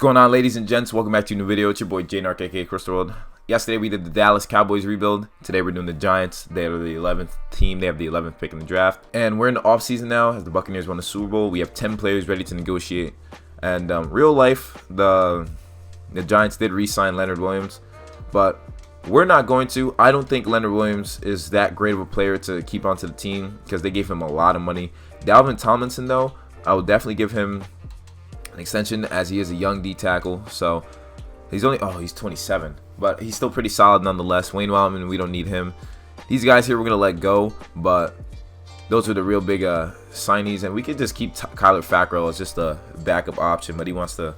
What's going on, ladies and gents? Welcome back to a new video. It's your boy J-Nark, aka Crystal World. Yesterday we did the Dallas Cowboys rebuild. Today we're doing the Giants. They are the 11th team. They have the 11th pick in the draft. And we're in the offseason now as the Buccaneers won the Super Bowl. We have 10 players ready to negotiate. And real life, the Giants did re-sign Leonard Williams. But we're not going to. I don't think Leonard Williams is that great of a player to keep onto the team because they gave him a lot of money. Dalvin Tomlinson, though, I will definitely give him an extension as he is a young D tackle. So he's he's 27, but he's still pretty solid nonetheless. Wayne Wildman, we don't need him. These guys here we're gonna let go, but those are the real big signees, and we could just keep Kyler Fackrell as just a backup option, but he wants to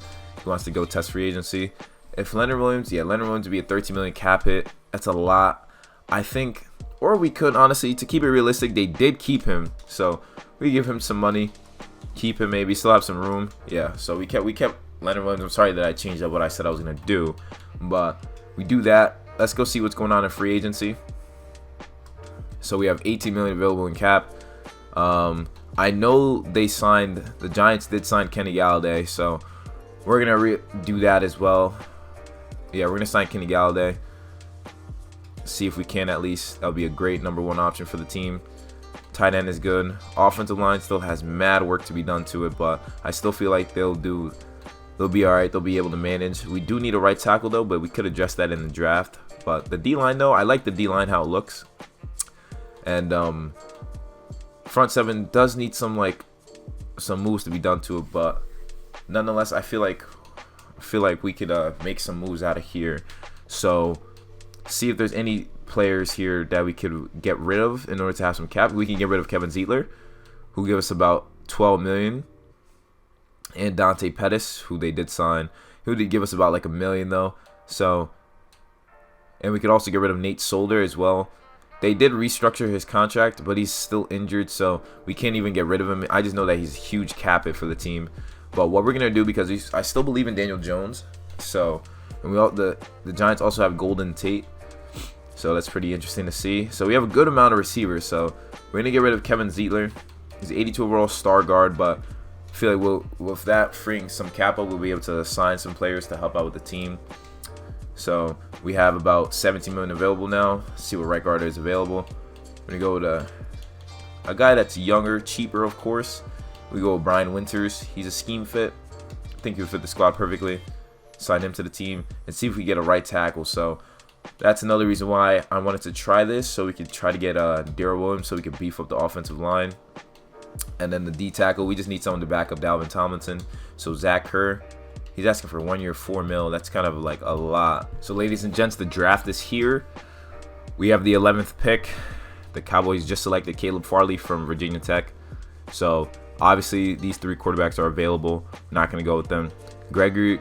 go test free agency. If Leonard Williams would be a $13 million cap hit. That's a lot, I think. Or we could, honestly, to keep it realistic, they did keep him, so we give him some money. Keep him, maybe still have some room. Yeah, so we kept Leonard Williams. I'm sorry that I changed up what I said I was gonna do, but we do that. Let's go see what's going on in free agency. So we have $18 million available in cap. I know the Giants did sign Kenny Galladay, so we're gonna do that as well. Yeah, we're gonna sign Kenny Galladay. See if we can at least. That'll be a great number one option for the team. Tight end is good. Offensive line still has mad work to be done to it, but I still feel like they'll be all right. They'll be able to manage. We do need a right tackle though, but we could address that in the draft. But the D-line though, I like the D-line how it looks. And front seven does need some moves to be done to it, but nonetheless, I feel like we could make some moves out of here. So see if there's any players here that we could get rid of in order to have some cap. We can get rid of Kevin Zeitler, who gave us about $12 million, and Dante Pettis, who they did sign, who did give us about like $1 million though. So, and we could also get rid of Nate Solder as well. They did restructure his contract, but he's still injured, so we can't even get rid of him. I just know that he's a huge cap hit for the team. But what we're gonna do, because I still believe in Daniel Jones, so and the Giants also have Golden Tate. So that's pretty interesting to see. So we have a good amount of receivers. So we're going to get rid of Kevin Zeitler. He's 82 overall star guard, but I feel like with that freeing some cap up, we'll be able to sign some players to help out with the team. So we have about $17 million available now. Let's see what right guard is available. We're going to go with a guy that's younger, cheaper, of course. We go with Brian Winters. He's a scheme fit. I think he'll fit the squad perfectly. Sign him to the team and see if we get a right tackle. So that's another reason why I wanted to try this, so we could try to get Darrell Williams, so we could beef up the offensive line. And then the D tackle, we just need someone to back up Dalvin Tomlinson. So Zach Kerr, he's asking for 1 year, $4 million. That's kind of like a lot. So ladies and gents, the draft is here. We have the 11th pick. The Cowboys just selected Caleb Farley from Virginia Tech. So obviously these three quarterbacks are available. Not going to go with them. Gregory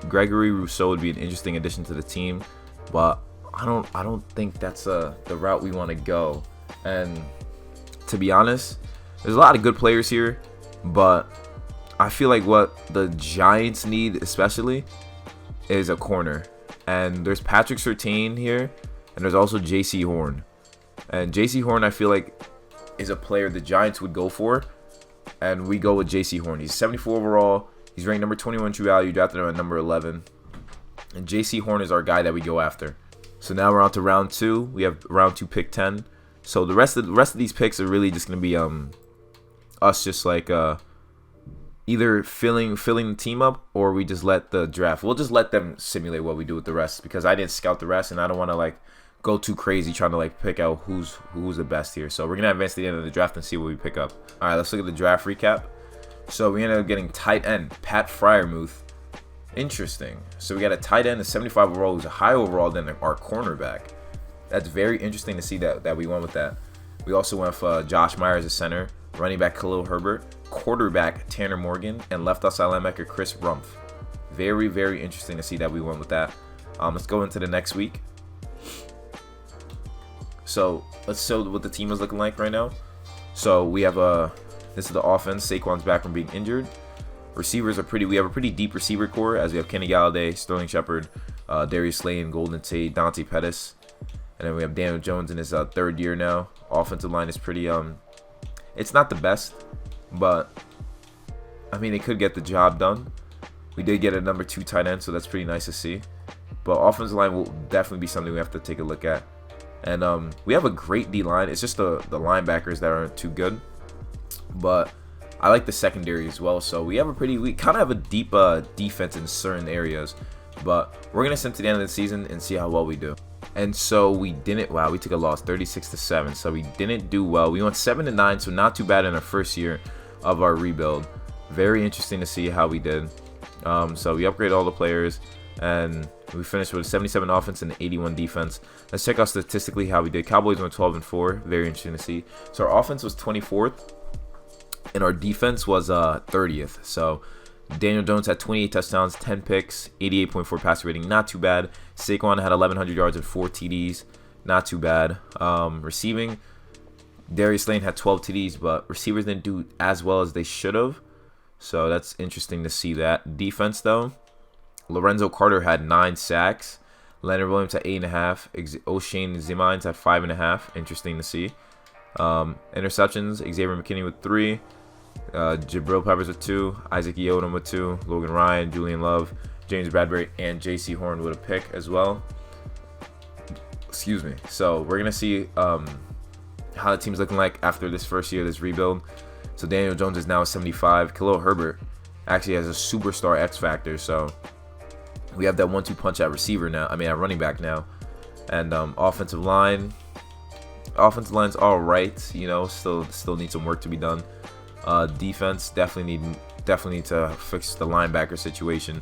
Rousseau would be an interesting addition to the team, but I don't think that's the route we want to go. And to be honest, there's a lot of good players here, but I feel like what the Giants need especially is a corner. And there's Patrick Surtain here, and there's also J.C. Horn. And J.C. Horn, I feel like, is a player the Giants would go for, and we go with J.C. Horn. He's 74 overall. He's ranked number 21 true value. Drafted him at number 11. And J.C. Horn is our guy that we go after. So now we're on to round 2. We have round 2 pick 10. So the rest of these picks are really just gonna be us just like either filling the team up, or we just let the draft. We'll just let them simulate what we do with the rest, because I didn't scout the rest and I don't want to like go too crazy trying to like pick out who's the best here. So we're gonna advance to the end of the draft and see what we pick up. All right, let's look at the draft recap. So we ended up getting tight end Pat Freiermuth. Interesting. So we got a tight end, a 75 overall, who's a high overall than our cornerback. That's very interesting to see that we went with that. We also went with Josh Myers as center, running back Khalil Herbert, quarterback Tanner Morgan, and left outside linebacker Chris Rumpf. Very, very interesting to see that we went with that. Let's go into the next week. So let's show what the team is looking like right now. So we have this is the offense. Saquon's back from being injured. Receivers are we have a pretty deep receiver core, as we have Kenny Galladay, Sterling Shepard, Darius Slay, Golden Tate, Dante Pettis, and then we have Daniel Jones in his third year now. Offensive line is pretty it's not the best, but I mean, it could get the job done. We did get a number 2 tight end, so that's pretty nice to see. But offensive line will definitely be something we have to take a look at. And we have a great D-line. It's just the linebackers that aren't too good. But I like the secondary as well. So we kind of have a deep defense in certain areas. But we're going to send to the end of the season and see how well we do. And so we didn't, wow, we took a loss, 36-7. So we didn't do well. We went 7-9, so not too bad in our first year of our rebuild. Very interesting to see how we did. So we upgraded all the players, and we finished with a 77 offense and 81 defense. Let's check out statistically how we did. Cowboys went 12-4. Very interesting to see. So our offense was 24th, and our defense was 30th. So Daniel Jones had 28 touchdowns, 10 picks, 88.4 passer rating. Not too bad. Saquon had 1,100 yards and 4 TDs. Not too bad. Receiving, Darius Lane had 12 TDs, but receivers didn't do as well as they should have. So that's interesting to see that. Defense, though, Lorenzo Carter had 9 sacks. Leonard Williams at 8.5. O'Shane Zimines at 5.5. Interesting to see. Interceptions, Xavier McKinney with 3. Jabril Peppers with 2. Isaac Yiodom with 2. Logan Ryan, Julian Love, James Bradbury, and J.C. Horn with a pick as well. Excuse me. So we're going to see how the team's looking like after this first year of this rebuild. So Daniel Jones is now 75. Khalil Herbert actually has a superstar X factor. So we have that 1-2 punch at receiver now. I mean, at running back now. And offensive line's all right. You know, still need some work to be done. Defense definitely need to fix the linebacker situation.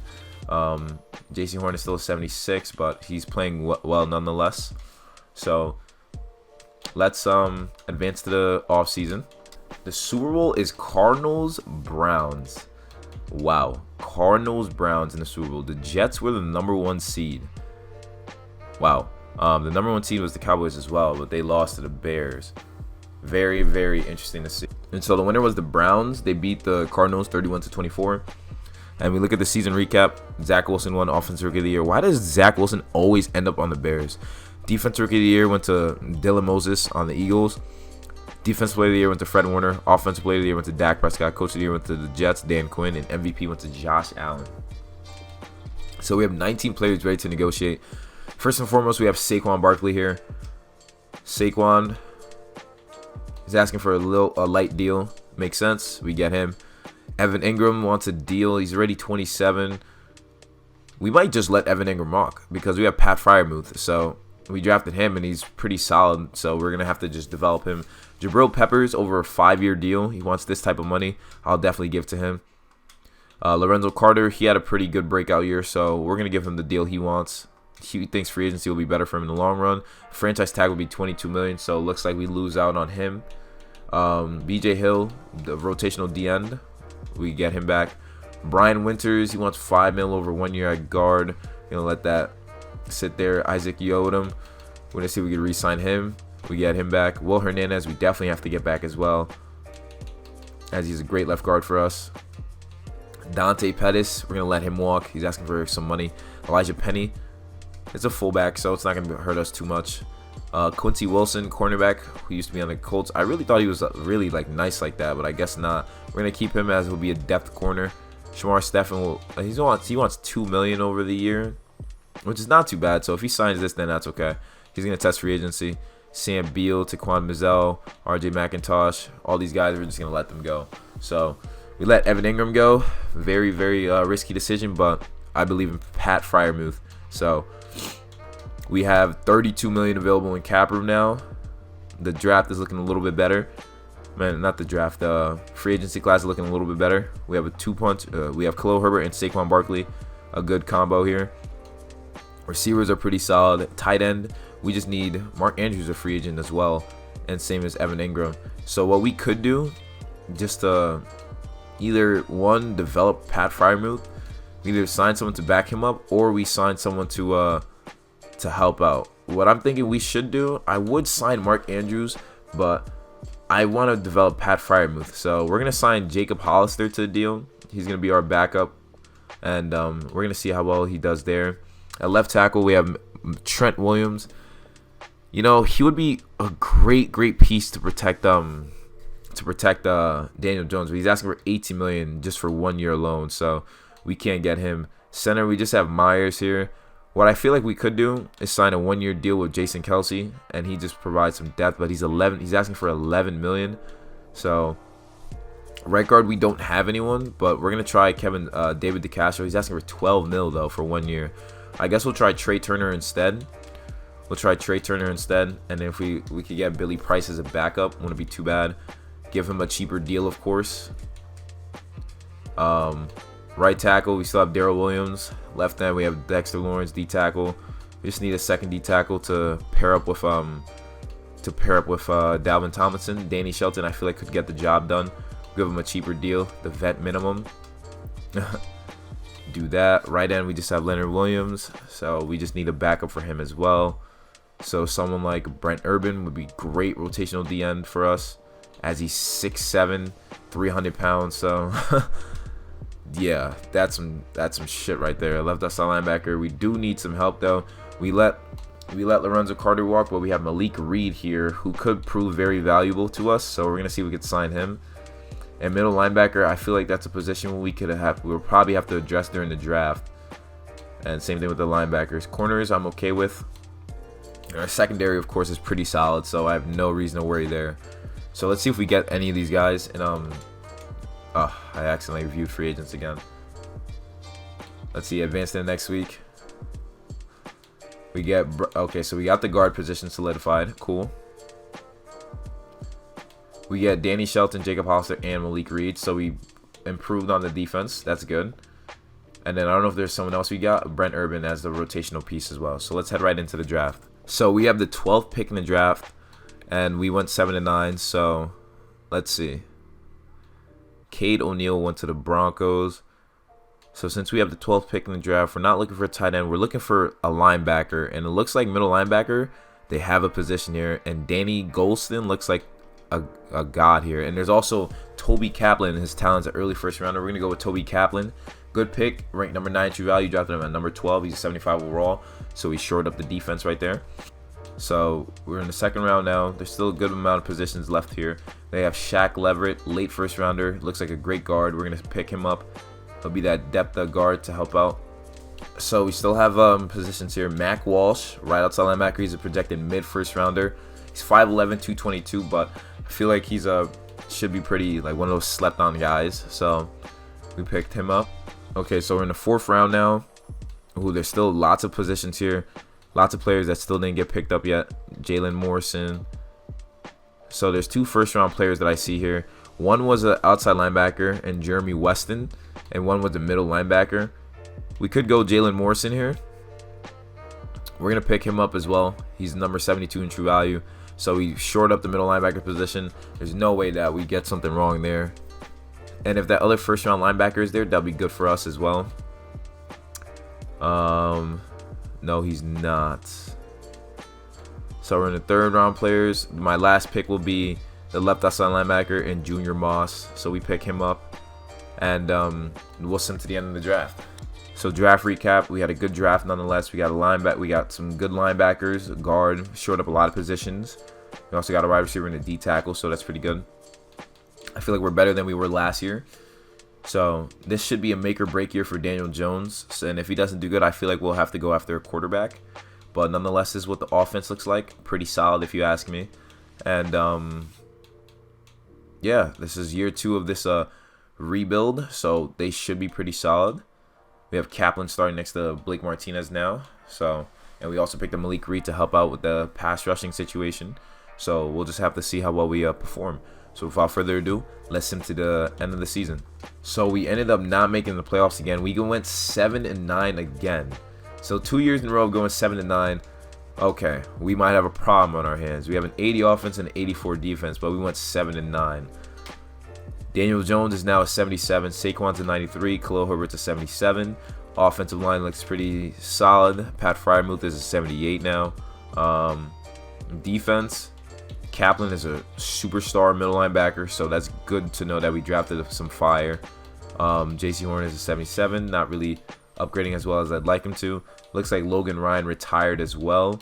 J.C. Horn is still 76, but he's playing well nonetheless. So let's advance to the offseason. The Super Bowl is Cardinals-Browns. Wow. Cardinals-Browns in the Super Bowl. The Jets were the number 1 seed. Wow. The number 1 seed was the Cowboys as well, but they lost to the Bears. Very, very interesting to see. And so the winner was the Browns. They beat the Cardinals 31-24. And we look at the season recap. Zach Wilson won Offensive Rookie of the Year. Why does Zach Wilson always end up on the Bears? Defensive Rookie of the Year went to Dylan Moses on the Eagles. Defensive Player of the Year went to Fred Warner. Offensive Player of the Year went to Dak Prescott. Coach of the Year went to the Jets, Dan Quinn. And MVP went to Josh Allen. So we have 19 players ready to negotiate. First and foremost, we have Saquon Barkley here. Saquon is asking for a light deal. Makes sense. We get him. Evan Ingram wants a deal. He's already 27. We might just let Evan Ingram walk because we have Pat Freiermuth. So we drafted him, and he's pretty solid. So we're going to have to just develop him. Jabril Peppers over a 5-year deal. He wants this type of money. I'll definitely give to him. Lorenzo Carter, he had a pretty good breakout year, so we're going to give him the deal he wants. He thinks free agency will be better for him in the long run. Franchise tag will be $22 million, so it looks like we lose out on him. BJ Hill, the rotational D end, we get him back. Brian Winters, he wants $5 million over 1 year at guard. Gonna let that sit there. Isaac Yiodom, we're gonna see if we can re-sign him. We get him back. Will Hernandez, we definitely have to get back as well, as he's a great left guard for us. Dante Pettis, we're gonna let him walk. He's asking for some money. Elijah Penny, it's a fullback, so it's not gonna hurt us too much. Quincy Wilson, cornerback, who used to be on the Colts. I really thought he was really nice like that, but I guess not. We're gonna keep him as he'll be a depth corner. Shamar Stephen he wants $2 million over the year, which is not too bad. So if he signs this, then that's okay. He's gonna test free agency. Sam Beal, Taquan Mizzell, RJ McIntosh, all these guys, we're just gonna let them go. So we let Evan Ingram go. Very, very risky decision, but I believe in Pat Freiermuth. So we have $32 million available in cap room now. The draft is looking a little bit better. Man, not the draft. The free agency class is looking a little bit better. We have a 2-punch. We have Khalil Herbert and Saquon Barkley. A good combo here. Receivers are pretty solid. Tight end, we just need Mark Andrews, a free agent as well. And same as Evan Ingram. So what we could do, just either one, develop Pat Freiermuth, either sign someone to back him up, or we sign someone to help out. What I'm thinking we should do, I would sign Mark Andrews, but I want to develop Pat Freiermuth. So we're going to sign Jacob Hollister to the deal. He's going to be our backup, and we're going to see how well he does there. At left tackle, we have Trent Williams. You know, he would be a great piece to protect Daniel Jones, but he's asking for $18 million just for 1 year alone. So we can't get him. Center, we just have Myers here. What I feel like we could do is sign a 1-year deal with Jason Kelsey, and he just provides some depth. But he's asking for 11 million. So right guard, we don't have anyone, but we're gonna try David DeCastro. He's asking for 12 mil though for 1 year. I guess we'll try Trey Turner instead. And then if we could get Billy Price as a backup, wouldn't be too bad. Give him a cheaper deal, of course. Right tackle, we still have Darrell Williams. Left end, we have Dexter Lawrence, D tackle. We just need a second D tackle to pair up with Dalvin Tomlinson. Danny Shelton, I feel like could get the job done. Give him a cheaper deal, the vet minimum. Do that. Right end, we just have Leonard Williams, so we just need a backup for him as well. So someone like Brent Urban would be great rotational D end for us, as he's 6'7", 300 pounds. So yeah, that's some shit right there. Left outside linebacker, we do need some help though. We let Lorenzo Carter walk, but we have Malik Reed here, who could prove very valuable to us. So we're gonna see if we could sign him. And middle linebacker, I feel like that's a position we'll probably have to address during the draft. And same thing with the linebackers. Corners, I'm okay with. Our secondary, of course, is pretty solid, so I have no reason to worry there. So let's see if we get any of these guys. And I accidentally reviewed free agents again. Let's see, advance to the next week. We get so we got the guard position solidified. Cool. We get Danny Shelton, Jacob Hollister, and Malik Reed. So we improved on the defense. That's good. And then I don't know if there's someone else we got. Brent Urban as the rotational piece as well. So let's head right into the draft. So we have the 12th pick in the draft, and we went 7-9. So let's see. Cade O'Neal went to the Broncos. So since we have the 12th pick in the draft, we're not looking for a tight end. We're looking for a linebacker, and it looks like middle linebacker, they have a position here. And Danny Golston looks like a god here. And there's also Toby Kaplan. His talent's an early first rounder. We're going to go with Toby Kaplan. Good pick, ranked number 9 true value. Drafted him at number 12. He's 75 overall, so he shored up the defense right there. So we're in the second round now. There's still a good amount of positions left here. They have Shaq Leverett, late first rounder. Looks like a great guard. We're going to pick him up. He'll be that depth guard to help out. So we still have positions here. Mac Walsh, right outside linebacker. He's a projected mid-first rounder. He's 5'11", 222, but I feel like he's should be pretty, like, one of those slept-on guys. So we picked him up. Okay, so we're in the 4th round now. Ooh, there's still lots of positions here. Lots of players that still didn't get picked up yet. Jalen Morrison. So there's 2 first-round players that I see here. One was an outside linebacker and Jeremy Weston, and one was a middle linebacker. We could go Jalen Morrison here. We're going to pick him up as well. He's number 72 in true value. So we shored up the middle linebacker position. There's no way that we get something wrong there. And if that other first round linebacker is there, that'll be good for us as well. No, he's not. So we're in the 3rd round players. My last pick will be the left outside linebacker and Junior Moss. So we pick him up, and we'll send him to the end of the draft. So draft recap: we had a good draft nonetheless. We got we got some good linebackers, a guard, shored up a lot of positions. We also got a wide receiver and a D tackle, so that's pretty good. I feel like we're better than we were last year. So this should be a make or break year for Daniel Jones. And if he doesn't do good, I feel like we'll have to go after a quarterback. But nonetheless, this is what the offense looks like. Pretty solid, if you ask me. And yeah, this is year 2 of this rebuild. So they should be pretty solid. We have Kaplan starting next to Blake Martinez now. And we also picked up Malik Reed to help out with the pass rushing situation. So we'll just have to see how well we perform. So without further ado, let's sim to the end of the season. So we ended up not making the playoffs again. We went 7-9 again. So 2 years in a row of going 7-9. Okay, we might have a problem on our hands. We have an 80 offense and an 84 defense, but we went 7-9. Daniel Jones is now a 77. Saquon's a 93. Khalil Herbert's a 77. Offensive line looks pretty solid. Pat Freiermuth is a 78 now. Defense, Kaplan is a superstar middle linebacker, so that's good to know that we drafted some fire. J.C. Horn is a 77, not really upgrading as well as I'd like him to. Looks like Logan Ryan retired as well.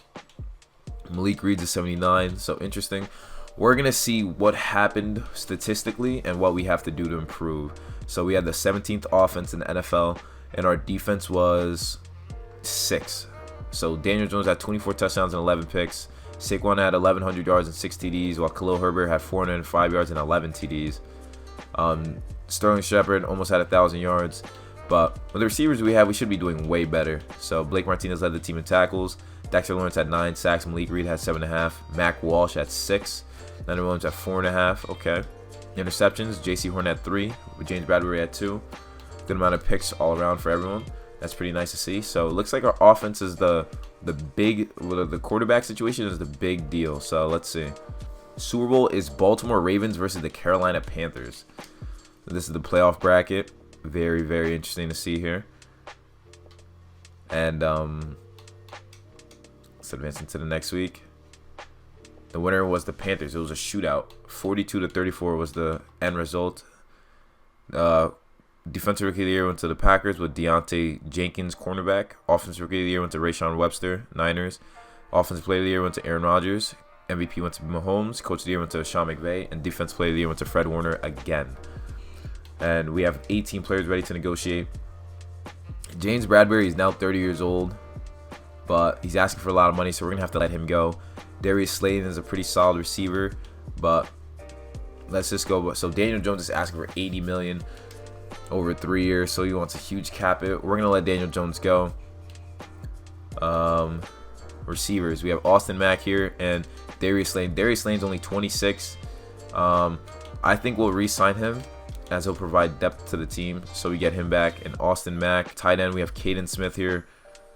Malik Reed's a 79, so interesting. We're going to see what happened statistically and what we have to do to improve. So we had the 17th offense in the NFL, and our defense was 6. So Daniel Jones had 24 touchdowns and 11 picks. Saquon had 1,100 yards and 6 TDs, while Khalil Herbert had 405 yards and 11 TDs. Sterling Shepard almost had 1,000 yards. But with the receivers we should be doing way better. So Blake Martinez led the team in tackles. Dexter Lawrence had 9 sacks. Malik Reed had 7.5. Mac Walsh had 6. Leonard Williams had 4.5. Okay. Interceptions, J.C. Horn had 3. James Bradbury had 2. Good amount of picks all around for everyone. That's pretty nice to see. So it looks like our offense is the quarterback situation is the big deal. So let's see. Super Bowl is Baltimore Ravens versus the Carolina Panthers. This is the playoff bracket. Very, very interesting to see here. And let's advance into the next week. The winner was the Panthers. It was a shootout. 42-34 was the end result. Defensive Rookie of the Year went to the Packers with Deontay Jenkins, cornerback. Offensive Rookie of the Year went to Rashawn Webster, Niners. Offensive Player of the Year went to Aaron Rodgers. MVP went to Mahomes. Coach of the Year went to Sean McVay. And Defensive Player of the Year went to Fred Warner again. And we have 18 players ready to negotiate. James Bradbury is now 30 years old, but he's asking for a lot of money, so we're going to have to let him go. Darius Slayton is a pretty solid receiver, but let's just go. So Daniel Jones is asking for $80 million over 3 years, so he wants a huge cap it. We're going to let Daniel Jones go. Receivers, we have Austin Mack here and Darius Slayton. Darius Slayton's only 26. I think we'll re-sign him, as he'll provide depth to the team, so we get him back. And Austin Mack. Tight end, we have Caden Smith here,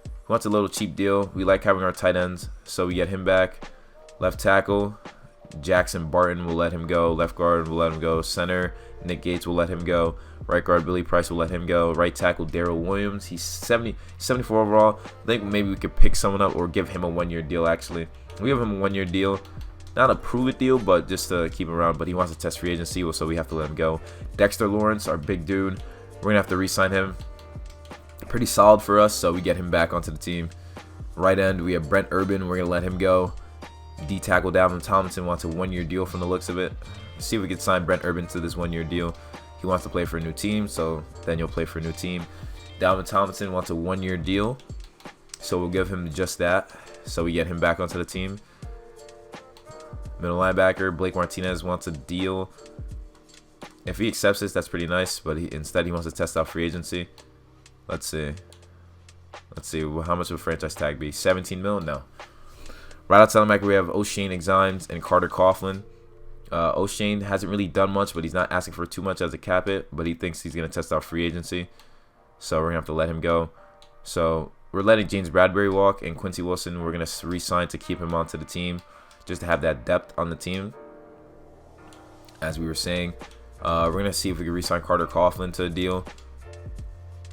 who wants a little cheap deal. We like having our tight ends, so we get him back. Left tackle, Jackson Barton, will let him go. Left guard, will let him go. Center, Nick Gates, will let him go. Right guard, Billy Price, will let him go. Right tackle, Darrell Williams. He's 74 overall. I think maybe we could pick someone up or give him a 1-year deal, actually. We give him a 1-year deal. Not a prove-it deal, but just to keep him around. But he wants to test free agency, so we have to let him go. Dexter Lawrence, our big dude. We're going to have to re-sign him. Pretty solid for us, so we get him back onto the team. Right end, we have Brent Urban. We're going to let him go. D tackle Dalvin Tomlinson wants a 1-year deal from the looks of it. Let's see if we can sign Brent Urban to this 1-year deal. He wants to play for a new team, so then you'll play for a new team. Dalvin Tomlinson wants a 1-year deal, so we'll give him just that. So we get him back onto the team. Middle linebacker, Blake Martinez wants a deal. If he accepts this, that's pretty nice, but instead he wants to test out free agency. Let's see. How much would franchise tag be? 17 mil? No. Right outside linebacker, we have O'Shane Eximes and Carter Coughlin. O'Shane hasn't really done much, but he's not asking for too much as a cap it, but he thinks he's going to test out free agency. So we're going to have to let him go. So we're letting James Bradbury walk, and Quincy Wilson, we're going to re-sign to keep him onto the team, just to have that depth on the team. As we were saying, we're going to see if we can re-sign Carter Coughlin to a deal,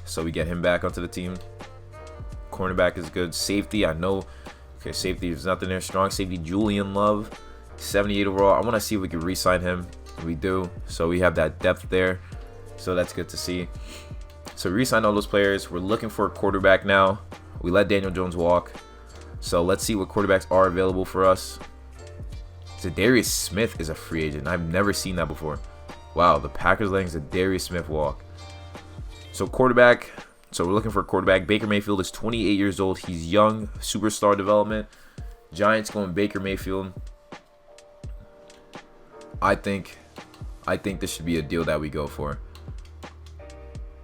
so we get him back onto the team. Cornerback is good. Safety, I know. Okay, safety, there's nothing there. Strong safety, Julian Love, 78 overall. I want to see if we can re-sign him. We do, so we have that depth there, so that's good to see. So re-sign all those players. We're looking for a quarterback now. We let Daniel Jones walk, so let's see what quarterbacks are available for us. Zadarius Smith is a free agent. I've never seen that before. Wow, the Packers letting Zadarius Smith walk. So quarterback. So we're looking for a quarterback. Baker Mayfield is 28 years old. He's young, superstar development. Giants going Baker Mayfield. I think this should be a deal that we go for.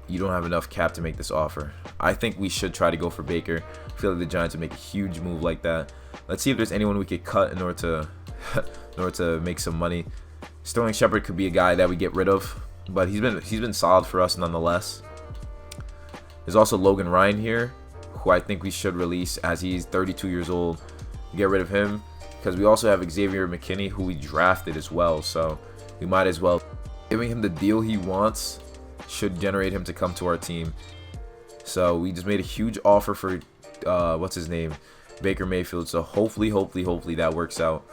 You don't have enough cap to make this offer. I think we should try to go for Baker. I feel like the Giants would make a huge move like that. Let's see if there's anyone we could cut in order to make some money. Sterling Shepard could be a guy that we get rid of, but he's been solid for us nonetheless. There's also Logan Ryan here, who I think we should release as he's 32 years old. Get rid of him because we also have Xavier McKinney, who we drafted as well. So we might as well. Giving him the deal he wants should generate him to come to our team. So we just made a huge offer for what's his name, Baker Mayfield. So hopefully that works out.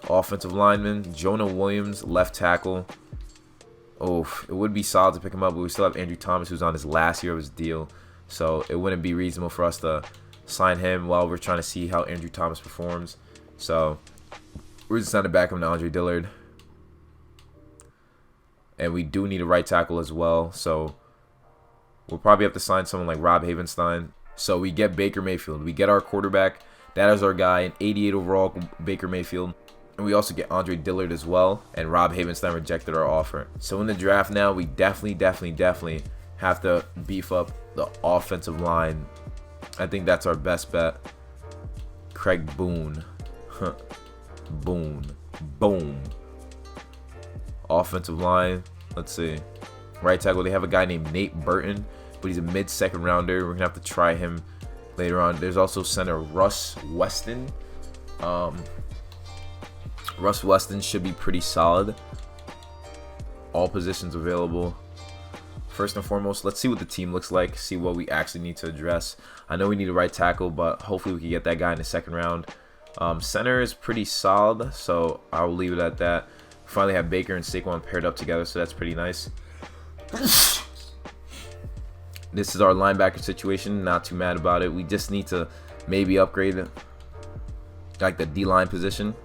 Offensive lineman, Jonah Williams, left tackle. Oh, it would be solid to pick him up, but we still have Andrew Thomas, who's on his last year of his deal. So it wouldn't be reasonable for us to sign him while we're trying to see how Andrew Thomas performs. So we're just trying to back him to Andre Dillard. And we do need a right tackle as well. So we'll probably have to sign someone like Rob Havenstein. So we get Baker Mayfield. We get our quarterback. That is our guy, an 88 overall Baker Mayfield. And we also get Andre Dillard as well. And Rob Havenstein rejected our offer. So in the draft now, we definitely have to beef up the offensive line. I think that's our best bet. Craig Boone. Boom. Offensive line. Let's see. Right tackle, they have a guy named Nate Burton, but he's a mid-second rounder. We're going to have to try him later on. There's also center Russ Weston. Russ Weston should be pretty solid. All positions available. First and foremost, let's see what the team looks like, see what we actually need to address. I know we need a right tackle, but hopefully we can get that guy in the second round. Center is pretty solid, so I'll leave it at that. Finally have Baker and Saquon paired up together, so that's pretty nice. This is our linebacker situation. Not too mad about it. We just need to maybe upgrade like the D-line position.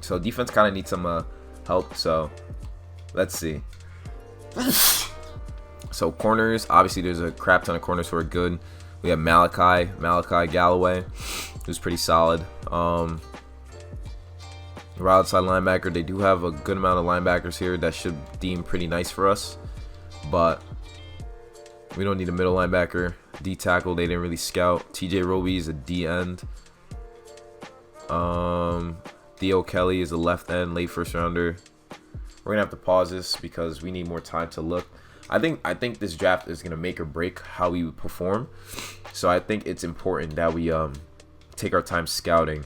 So defense kind of needs some help, so let's see. So corners, obviously there's a crap ton of corners who are good. We have Malachi Galloway, who's pretty solid. Right outside linebacker, they do have a good amount of linebackers here that should deem pretty nice for us, but we don't need a middle linebacker. D tackle, they didn't really scout. TJ Roby is a D end. Theo Kelly is a left end, late first rounder. We're gonna have to pause this because we need more time to look. I think this draft is gonna make or break how we perform. So I think it's important that we take our time scouting.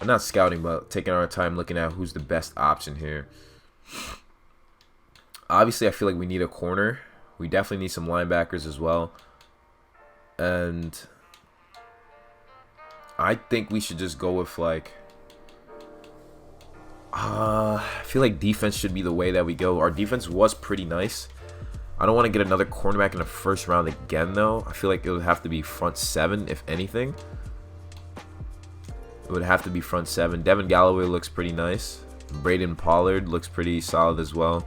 Not scouting, but taking our time looking at who's the best option here. Obviously, I feel like we need a corner. We definitely need some linebackers as well. And I think we should just go with like I feel like defense should be the way that we go. Our defense was pretty nice. I don't want to get another cornerback in the first round again, though. I feel like it would have to be front seven, if anything. It would have to be front seven. Devin Galloway looks pretty nice. Braden Pollard looks pretty solid as well.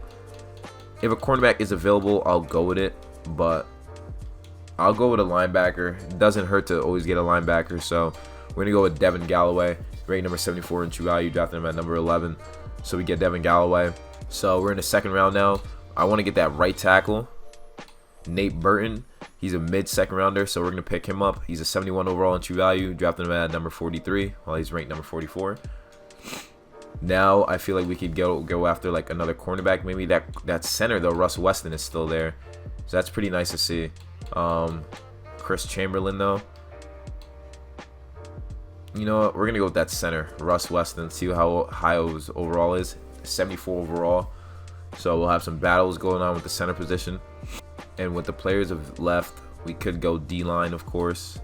If a cornerback is available, I'll go with it. But I'll go with a linebacker. It doesn't hurt to always get a linebacker. So we're going to go with Devin Galloway. Ranked number 74 in true value. Drafted him at number 11. So we get Devin Galloway. So we're in the second round now. I want to get that right tackle, Nate Burton. He's a mid-second rounder, so we're going to pick him up. He's a 71 overall in true value. Drafted him at number 43 while he's ranked number 44. Now I feel like we could go after like another cornerback. Maybe that center, though, Russ Weston, is still there. So that's pretty nice to see. Chris Chamberlain, though. You know what? We're going to go with that center, Russ Weston, see how high his overall is. 74 overall. So we'll have some battles going on with the center position. And with the players have left, we could go D-line, of course.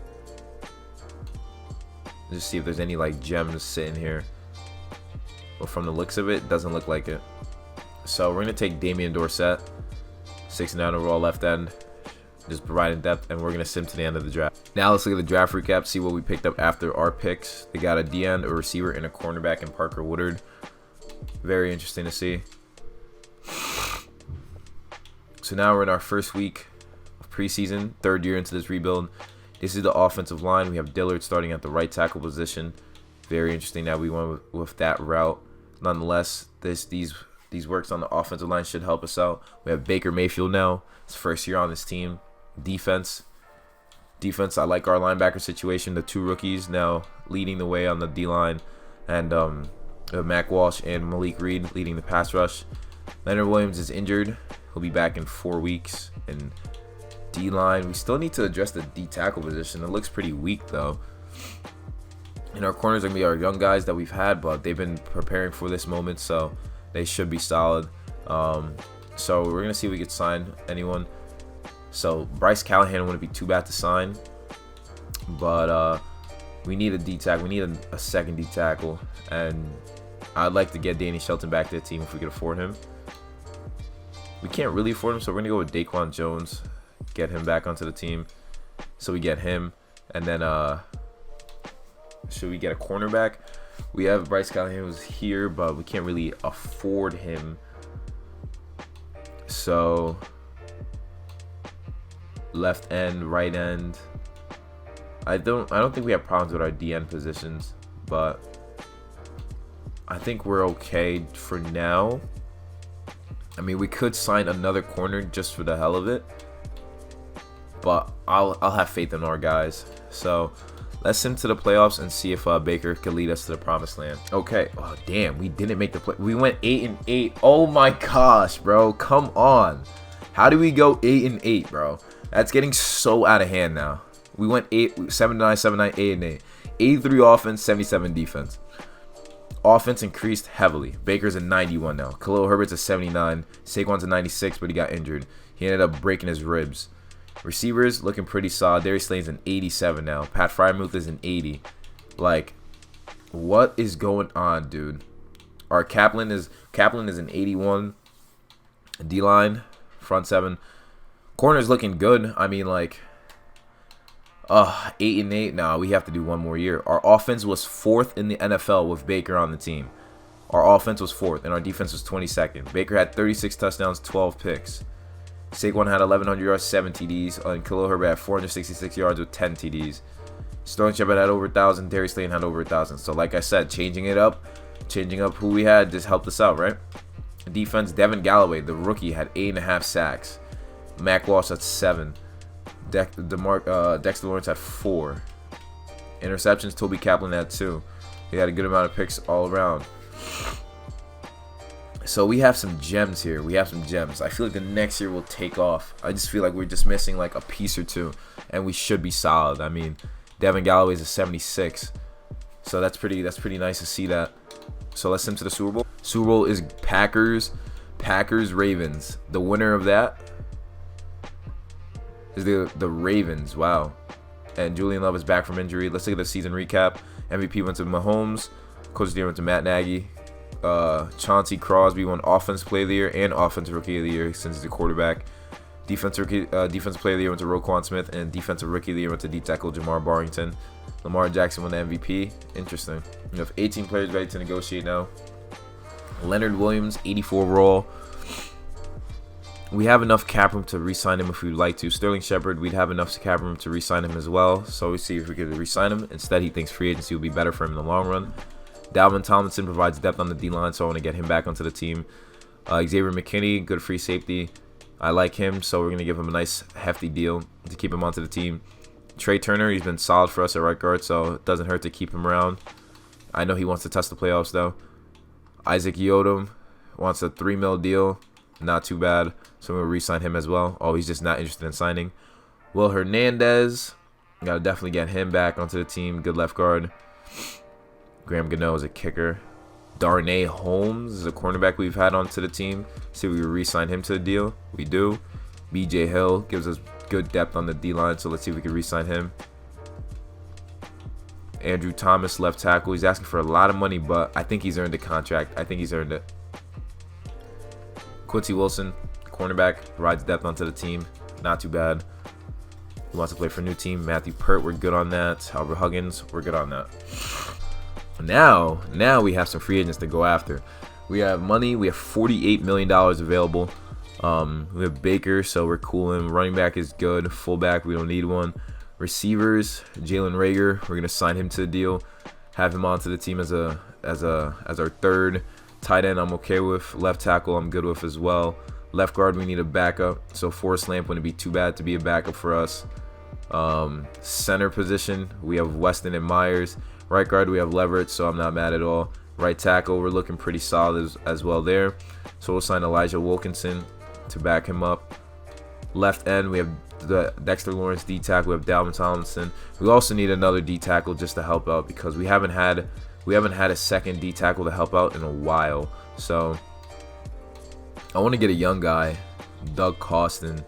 Just see if there's any like gems sitting here. But from the looks of it, it doesn't look like it. So we're going to take Damian Dorsett, 69 overall left end. Just providing depth, and we're going to sim to the end of the draft. Now let's look at the draft recap, see what we picked up after our picks. They got a D-end, a receiver, and a cornerback in Parker Woodard. Very interesting to see. So now we're in our first week of preseason, third year into this rebuild. This is the offensive line. We have Dillard starting at the right tackle position. Very interesting that we went with that route. Nonetheless, these works on the offensive line should help us out. We have Baker Mayfield now. His first year on this team. Defense, I like our linebacker situation. The two rookies now leading the way on the D-line. And Mac Walsh and Malik Reed leading the pass rush. Leonard Williams is injured. He'll be back in 4 weeks. And D-line, we still need to address the D-tackle position. It looks pretty weak, though. And our corners are going to be our young guys that we've had, but they've been preparing for this moment, so they should be solid. So we're going to see if we could sign anyone. So Bryce Callahan wouldn't be too bad to sign. But we need a D-tackle. We need a second D-tackle. And I'd like to get Danny Shelton back to the team if we could afford him. We can't really afford him, so we're going to go with Daquan Jones. Get him back onto the team. So we get him. And then should we get a cornerback? We have Bryce Callahan who's here, but we can't really afford him. So left end, right end. I don't think we have problems with our DN positions, but I think we're okay for now. I mean, we could sign another corner just for the hell of it, but I'll have faith in our guys. So let's send to the playoffs and see if Baker can lead us to the promised land. Okay. Oh damn, we didn't make the play. We went 8-8. Oh my gosh, bro. Come on. How do we go 8-8, bro? That's getting so out of hand now. We went 7-9, 7-9, 8-8. 83 offense, 77 defense. Offense increased heavily. Baker's a 91 now. Khalil Herbert's a 79. Saquon's a 96, but he got injured. He ended up breaking his ribs. Receivers looking pretty solid. Darius Slayton's an 87 now. Pat Freiermuth is an 80. Like, what is going on, dude? Our Kaplan is an 81. D-line, front seven. Corner's looking good. I mean, like, 8-8. Now we have to do one more year. Our offense was 4th in the NFL with Baker on the team. Our offense was 4th, and our defense was 22nd. Baker had 36 touchdowns, 12 picks. Saquon had 1,100 yards, 7 TDs, and Khalil Herbert had 466 yards with 10 TDs. Sterling Shepard had over 1,000. Darius Slayton had over 1,000. So, like I said, changing up who we had just helped us out, right? Defense, Devin Galloway, the rookie, had 8.5 sacks. Mac Walsh had 7. Dexter Lawrence had 4. Interceptions, Toby Kaplan had 2. He had a good amount of picks all around. So we have some gems here. I feel like the next year will take off. I just feel like we're just missing like a piece or two, and we should be solid. I mean, Devin Galloway's a 76, so that's pretty nice to see that. So let's send to the Super Bowl. Super Bowl is Packers Ravens. The winner of that is the Ravens. Wow. And Julian Love is back from injury. Let's look at the season recap. MVP went to Mahomes. Coach of the Year went to Matt Nagy. Chauncey Crosby won Offensive Player of the Year and Offensive Rookie of the Year since he's a quarterback. Defensive Player of the Year went to Roquan Smith, and Defensive Rookie of the Year went to D tackle Jamar Barrington. Lamar Jackson won the MVP. Interesting. We have 18 players ready to negotiate now. Leonard Williams, 84 roll. We have enough cap room to re-sign him if we'd like to. Sterling Shepard, we'd have enough cap room to re-sign him as well. So we see if we could re-sign him. Instead, he thinks free agency will be better for him in the long run. Dalvin Tomlinson provides depth on the D-line, so I want to get him back onto the team. Xavier McKinney, good free safety. I like him, so we're going to give him a nice, hefty deal to keep him onto the team. Trey Turner, he's been solid for us at right guard, so it doesn't hurt to keep him around. I know he wants to test the playoffs, though. Isaac Yiodom wants a $3 million deal. Not too bad, so we'll re-sign him as well. Oh, he's just not interested in signing. Will Hernandez, got to definitely get him back onto the team. Good left guard. Graham Gano is a kicker. Darnay Holmes is a cornerback we've had onto the team. See if we re-sign him to the deal. We do. BJ Hill gives us good depth on the D-line, so let's see if we can re-sign him. Andrew Thomas, left tackle. He's asking for a lot of money, but I think he's earned the contract. I think he's earned it. Quincy Wilson, cornerback, provides depth onto the team. Not too bad. He wants to play for a new team. Matthew Pert, we're good on that. Albert Huggins, we're good on that. Now we have some free agents to go after. We have money. We have $48 million available. We have Baker, so we're cooling. Running back is good. Fullback, we don't need one. Receivers, Jalen Reagor, we're gonna sign him to the deal. Have him onto the team as our third. Tight end, I'm okay with. Left tackle, I'm good with as well. Left guard, we need a backup. So Forrest Lamp wouldn't be too bad to be a backup for us. Center position, we have Weston and Myers. Right guard, we have Leverett, so I'm not mad at all. Right tackle, we're looking pretty solid as well there. So we'll sign Elijah Wilkinson to back him up. Left end, we have the Dexter Lawrence D tackle. We have Dalvin Tomlinson. We also need another D tackle just to help out because we haven't had a second D tackle to help out in a while. So I want to get a young guy, Doug Costin,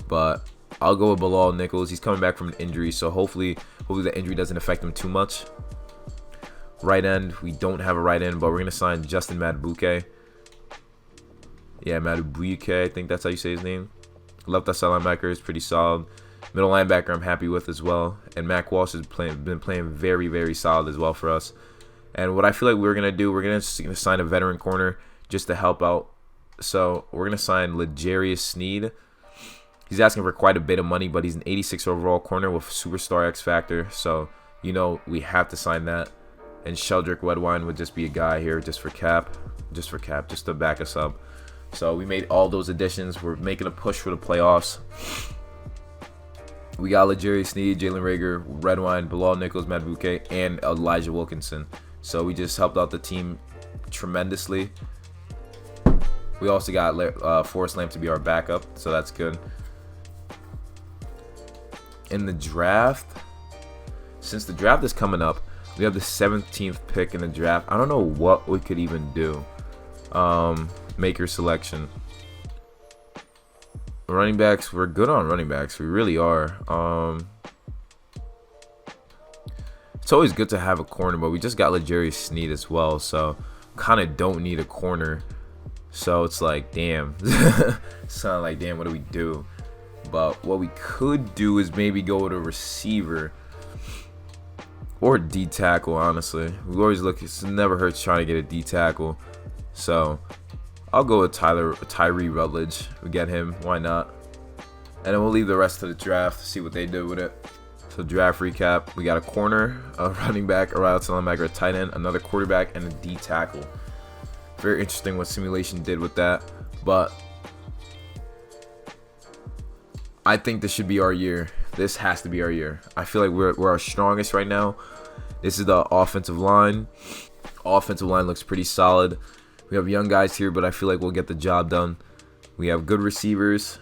but I'll go with Bilal Nichols. He's coming back from an injury, so hopefully the injury doesn't affect him too much. Right end, we don't have a right end, but we're going to sign Justin Madubuike. Yeah, Madubuike, I think that's how you say his name. Left outside linebacker is pretty solid. Middle linebacker I'm happy with as well. And Mac Walsh has been playing very, very solid as well for us. And what I feel like we're going to do, we're going to sign a veteran corner just to help out So we're gonna sign L'Jarius Sneed. He's asking for quite a bit of money, but he's an 86 overall corner with superstar X factor. So you know we have to sign that. And Sheldrick Redwine would just be a guy here just for cap, just to back us up. So we made all those additions. We're making a push for the playoffs. We got L'Jarius Sneed, Jalen Reagor, Redwine, Bilal Nichols, Matt Bouquet, and Elijah Wilkinson. So we just helped out the team tremendously. We also got Forrest Lamp to be our backup, so that's good. In the draft, since the draft is coming up, we have the 17th pick in the draft. I don't know what we could even do. Make your selection. Running backs, we're good on running backs. We really are. It's always good to have a corner, but we just got L'Jarius Sneed as well, so kind of don't need a corner. So it's like, damn. It's kind of like, damn, what do we do? But what we could do is maybe go with a receiver or D tackle, honestly. We always look, it never hurts trying to get a D tackle. So I'll go with Tyree Rutledge. We get him, why not? And then we'll leave the rest of the draft to see what they do with it. So draft recap, we got a corner, a running back, a outside linebacker, a tight end, another quarterback, and a D tackle. Very interesting what simulation did with that, but I think this should be our year. This has to be our year. I feel like we're our strongest right now. This is the offensive line. Offensive line looks pretty solid. We have young guys here, but I feel like we'll get the job done. We have good receivers.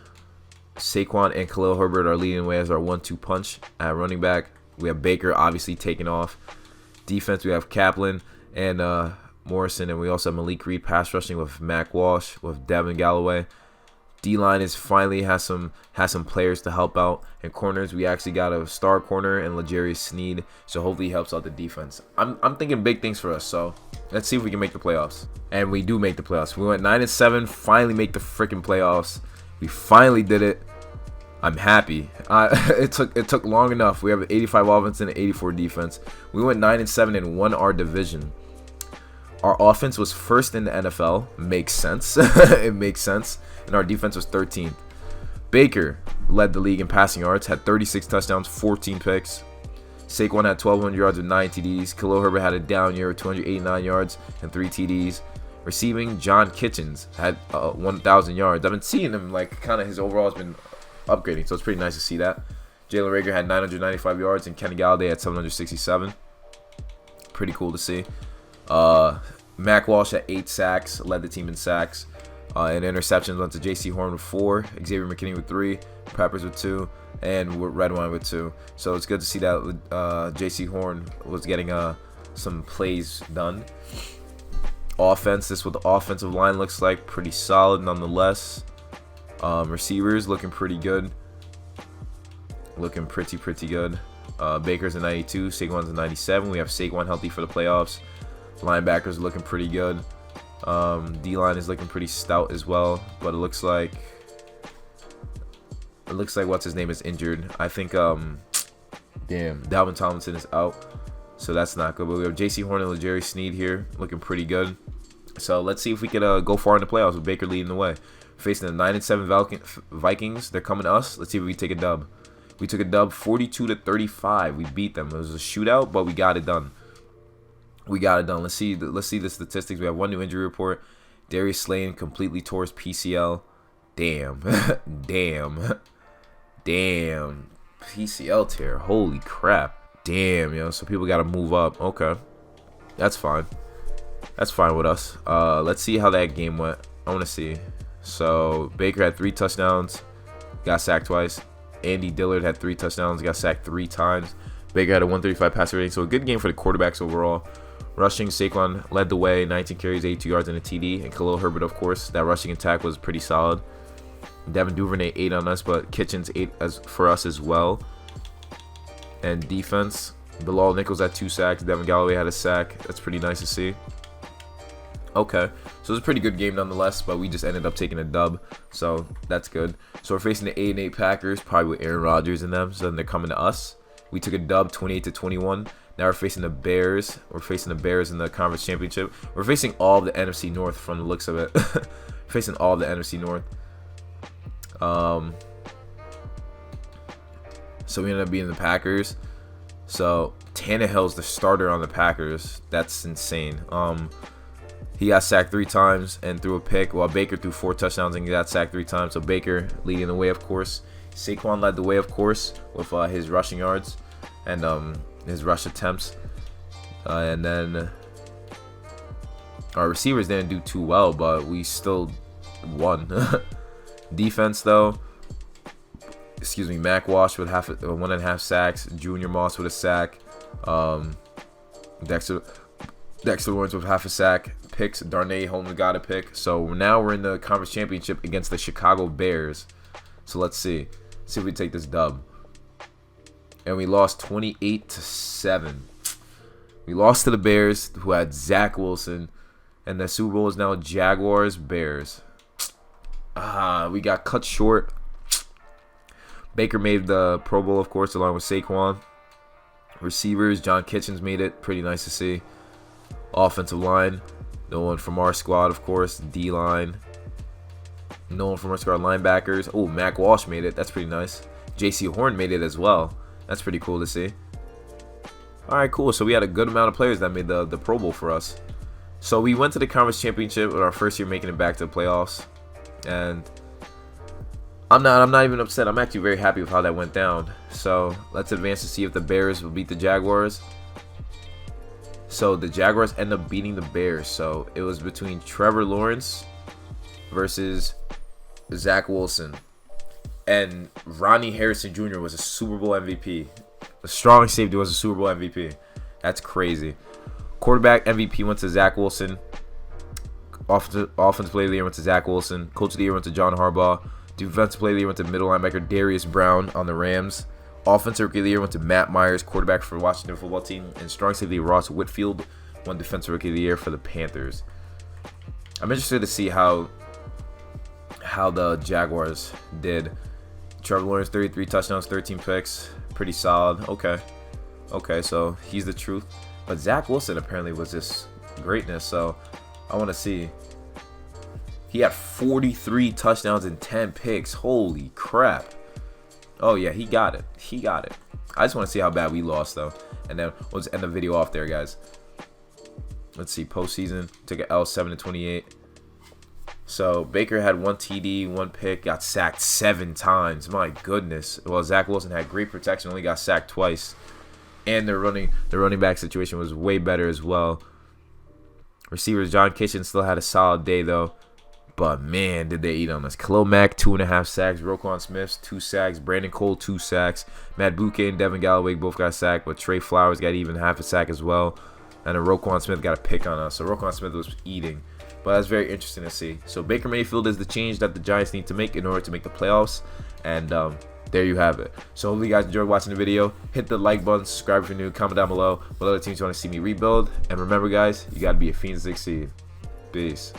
Saquon and Khalil Herbert are leading the way as our 1-2 punch at running back. We have Baker obviously taking off. Defense, we have Kaplan and Morrison, and we also have Malik Reed pass rushing with Mac Walsh, with Devin Galloway. D-line is finally has some players to help out. And corners, we actually got a star corner and L'Jarius Sneed, so hopefully he helps out the defense. I'm thinking big things for us, so let's see if we can make the playoffs. And we do make the playoffs. We went 9-7, finally make the freaking playoffs. We finally did it. I'm happy. It took long enough. We have an 85 offense and an 84 defense. We went 9-7 and won our division. Our offense was first in the NFL. Makes sense. It makes sense. And our defense was 13th. Baker led the league in passing yards, had 36 touchdowns, 14 picks. Saquon had 1,200 yards with 9 TDs. Khalil Herbert had a down year with 289 yards and 3 TDs. Receiving, John Kitchens had 1,000 yards. I've been seeing him, like, kind of his overall has been upgrading, so it's pretty nice to see that. Jalen Reagor had 995 yards, and Kenny Galladay had 767. Pretty cool to see. Mac Walsh had 8 sacks, led the team in sacks. And interceptions went to J.C. Horn with 4, Xavier McKinney with 3, Peppers with 2, and Redwine with 2. So it's good to see that J.C. Horn was getting some plays done. Offense, this is what the offensive line looks like. Pretty solid nonetheless. Receivers looking pretty good. Looking pretty good. Baker's a 92, Saquon's a 97. We have Saquon healthy for the playoffs. Linebackers looking pretty good. D-line is looking pretty stout as well, but it looks like what's his name is injured. I think Dalvin Tomlinson is out, so that's not good. But we have J.C. Horn and L'Jarius Sneed here, looking pretty good. So let's see if we could go far in the playoffs with Baker leading the way. Facing the 9-7 Vikings, they're coming to us. Let's see if we take a dub. We took a dub, 42-35. We beat them. It was a shootout, but we got it done. Let's see the statistics. We have 1 new injury report. Darius Slayton completely tore his PCL. Damn. Damn. PCL tear. Holy crap. Damn, yo. So people got to move up. Okay. That's fine. That's fine with us. Let's see how that game went. I want to see. So Baker had 3 touchdowns. Got sacked twice. Andy Dillard had 3 touchdowns. Got sacked 3 times. Baker had a 135 passer rating. So a good game for the quarterbacks overall. Rushing, Saquon led the way, 19 carries, 82 yards, and a TD. And Khalil Herbert, of course, that rushing attack was pretty solid. Devin Duvernay 8 on us, but Kitchens 8 for us as well. And defense, Bilal Nichols had 2 sacks. Devin Galloway had a sack. That's pretty nice to see. Okay, so it was a pretty good game nonetheless, but we just ended up taking a dub, so that's good. So we're facing the 8-8 Packers, probably with Aaron Rodgers in them, so then they're coming to us. We took a dub, 28-21. Now we're facing the Bears. We're facing the Bears in the conference championship. We're facing all of the NFC North from the looks of it. Facing all of the NFC North. So we ended up beating the Packers. So Tannehill's the starter on the Packers. That's insane. He got sacked 3 times and threw a pick, while Baker threw 4 touchdowns and he got sacked 3 times. So Baker leading the way, of course. Saquon led the way, of course, with his rushing yards and his rush attempts. And then our receivers didn't do too well, but we still won. Defense, though. Excuse me, Mac Walsh with 1.5 sacks. Junior Moss with a sack. Dexter Lawrence with half a sack. Picks. Darnay Holmes got a pick. So now we're in the conference championship against the Chicago Bears. So let's see. See if we take this dub. And we lost 28-7. We lost to the Bears, who had Zach Wilson. And the Super Bowl is now Jaguars Bears. We got cut short. Baker made the Pro Bowl, of course, along with Saquon. Receivers, John Kitchens made it. Pretty nice to see. Offensive line, no one from our squad, of course. D-line, no one from our squad. Linebackers, oh, Mac Walsh made it. That's pretty nice. J.C. Horn made it as well. That's pretty cool to see. All right, cool. So we had a good amount of players that made the Pro Bowl for us. So we went to the conference championship with our first year making it back to the playoffs. And I'm not even upset. I'm actually very happy with how that went down. So let's advance to see if the Bears will beat the Jaguars. So the Jaguars end up beating the Bears. So it was between Trevor Lawrence versus Zach Wilson. And Ronnie Harrison Jr. was a Super Bowl MVP. The strong safety was a Super Bowl MVP. That's crazy. Quarterback MVP went to Zach Wilson. Offensive player of the year went to Zach Wilson. Coach of the year went to John Harbaugh. Defensive player of the year went to middle linebacker Darius Brown on the Rams. Offensive rookie of the year went to Matt Myers, quarterback for the Washington football team. And strong safety Ross Whitfield won defensive rookie of the year for the Panthers. I'm interested to see how the Jaguars did. Trevor Lawrence, 33 touchdowns, 13 picks. Pretty solid. Okay, so he's the truth. But Zach Wilson apparently was just greatness, so I want to see. He had 43 touchdowns and 10 picks. Holy crap. Oh, yeah, he got it. I just want to see how bad we lost, though. And then we'll just end the video off there, guys. Let's see. Postseason. Took an L, 7-28. So, Baker had 1 TD, 1 pick. Got sacked 7 times. My goodness. Well, Zach Wilson had great protection. Only got sacked twice. And the running back situation was way better as well. Receivers, John Kitchen still had a solid day, though. But, man, did they eat on us. Khalil Mack, 2.5 sacks. Roquan Smith, 2 sacks. Brandon Cole, 2 sacks. Matt Buke and Devin Galloway both got sacked. But Trey Flowers got even half a sack as well. And then Roquan Smith got a pick on us. So, Roquan Smith was eating. But that's very interesting to see. So, Baker Mayfield is the change that the Giants need to make in order to make the playoffs. And there you have it. So, hopefully you guys enjoyed watching the video. Hit the like button. Subscribe if you're new. Comment down below what other teams you want to see me rebuild. And remember, guys, you got to be a fiend to succeed. Peace.